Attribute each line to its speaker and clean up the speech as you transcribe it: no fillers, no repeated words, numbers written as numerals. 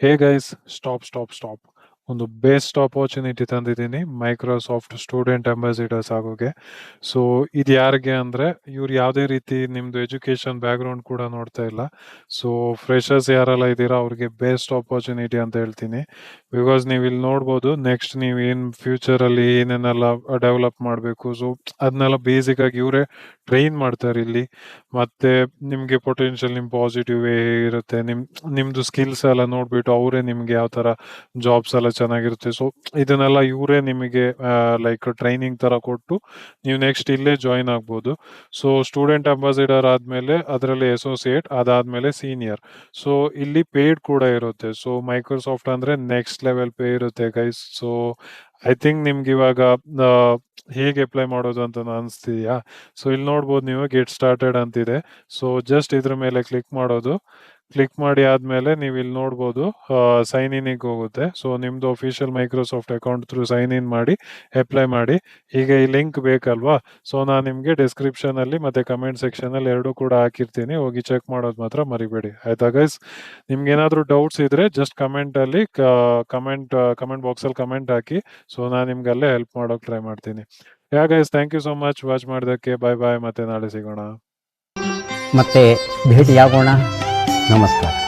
Speaker 1: ಹೇ guys, stop. ಒಂದು best opportunity ತಂದಿದ್ದೀನಿ Microsoft student ambassadors ಆಗೋಗೆ. ಸೊ ಇದು ಯಾರಿಗೆ ಅಂದರೆ, ಇವ್ರು ಯಾವುದೇ ರೀತಿ ನಿಮ್ಮದು ಎಜುಕೇಷನ್ ಬ್ಯಾಕ್ಗ್ರೌಂಡ್ ಕೂಡ ನೋಡ್ತಾ ಇಲ್ಲ. ಸೊ ಫ್ರೆಷರ್ಸ್ ಯಾರೆಲ್ಲ ಇದ್ದೀರಾ ಅವ್ರಿಗೆ ಬೆಸ್ಟ್ ಆಪರ್ಚುನಿಟಿ ಅಂತ ಹೇಳ್ತೀನಿ. ಬಿಕಾಸ್ ನೀವು ಇಲ್ಲಿ ನೋಡ್ಬೋದು, ನೆಕ್ಸ್ಟ್ ನೀವು ಏನು ಫ್ಯೂಚರಲ್ಲಿ ಏನೇನೆಲ್ಲ ಡೆವಲಪ್ ಮಾಡಬೇಕು, ಸೊ ಅದನ್ನೆಲ್ಲ ಬೇಸಿಕ್ಕಾಗಿ ಇವರೇ ಟ್ರೈನ್ ಮಾಡ್ತಾರೆ ಇಲ್ಲಿ. ಮತ್ತು ನಿಮಗೆ ಪೊಟೆನ್ಷಿಯಲ್ ನಿಮ್ಮ ಪಾಸಿಟಿವ್ ವೇ ಇರುತ್ತೆ, ನಿಮ್ಮದು ಸ್ಕಿಲ್ಸ್ ಎಲ್ಲ ನೋಡಿಬಿಟ್ಟು ಅವರೇ ನಿಮಗೆ ಯಾವ ಥರ ಜಾಬ್ಸ್ ಎಲ್ಲ ಚೆನ್ನಾಗಿರುತ್ತೆ. ಸೊ ಇದನ್ನೆಲ್ಲ ಇವರೇ ನಿಮಗೆ ಲೈಕ್ ಟ್ರೈನಿಂಗ್ ಥರ ಕೊಟ್ಟು ನೀವು ನೆಕ್ಸ್ಟ್ ಇಲ್ಲೇ ಜಾಯಿನ್ ಆಗ್ಬೋದು. ಸೊ ಸ್ಟೂಡೆಂಟ್ ಅಂಬಾಸಿಡರ್ ಆದಮೇಲೆ ಅದರಲ್ಲಿ ಅಸೋಸಿಯೇಟ್, ಅದಾದಮೇಲೆ ಸೀನಿಯರ್. ಸೊ ಇಲ್ಲಿ ಪೇಯ್ಡ್ ಕೂಡ ಇರುತ್ತೆ. ಸೊ ಮೈಕ್ರೋಸಾಫ್ಟ್ ಅಂದರೆ ನೆಕ್ಸ್ಟ್ ಲೆವೆಲ್ ಪೇ ಇರುತ್ತೆ ಗೈಸ್. ಸೊ ಐ ಥಿಂಕ್ ನಿಮ್ಗೆ ಇವಾಗ ಹೇಗೆ ಅಪ್ಲೈ ಮಾಡೋದು ಅಂತ ಅನಿಸ್ತಿದೆಯಾ? ಸೊ ಇಲ್ಲಿ ನೋಡ್ಬೋದು ನೀವು ಗೆಟ್ ಸ್ಟಾರ್ಟೆಡ್ ಅಂತಿದೆ. ಸೊ ಜಸ್ಟ್ ಇದ್ರ ಮೇಲೆ ಕ್ಲಿಕ್ ಮಾಡೋದು. ಕ್ಲಿಕ್ ಮಾಡಿ ಆದಮೇಲೆ ನೀವು ಇಲ್ಲಿ ನೋಡ್ಬೋದು ಸೈನ್ ಇನ್ಗೆ ಹೋಗುತ್ತೆ. ಸೊ ನಿಮ್ಮದು official Microsoft account through sign in ಮಾಡಿ ಅಪ್ಲೈ ಮಾಡಿ. ಈಗ ಈ ಲಿಂಕ್ ಬೇಕಲ್ವಾ? ಸೊ ನಾನು ನಿಮಗೆ ಡಿಸ್ಕ್ರಿಪ್ಷನಲ್ಲಿ ಮತ್ತು ಕಮೆಂಟ್ ಸೆಕ್ಷನಲ್ಲಿ ಎರಡೂ ಕೂಡ ಹಾಕಿರ್ತೀನಿ, ಹೋಗಿ ಚೆಕ್ ಮಾಡೋದು ಮಾತ್ರ ಮರಿಬೇಡಿ. ಆಯ್ತಾ ಗೈಸ್? ನಿಮ್ಗೆ ಏನಾದರೂ ಡೌಟ್ಸ್ ಇದ್ದರೆ ಜಸ್ಟ್ ಕಮೆಂಟಲ್ಲಿ ಕಮೆಂಟ್ ಬಾಕ್ಸಲ್ಲಿ ಕಮೆಂಟ್ ಹಾಕಿ. ಸೊ ನಾನು ನಿಮ್ಗೆ ಅಲ್ಲೇ ಹೆಲ್ಪ್ ಮಾಡೋಕೆ ಟ್ರೈ ಮಾಡ್ತೀನಿ. Yeah guys, thank you so much watch ಮಾಡೋದಕ್ಕೆ. ಬಾಯ್. ಮತ್ತೆ ನಾಳೆ ಸಿಗೋಣ.
Speaker 2: ಮತ್ತೆ ಭೇಟಿಯಾಗೋಣ. ನಮಸ್ಕಾರ.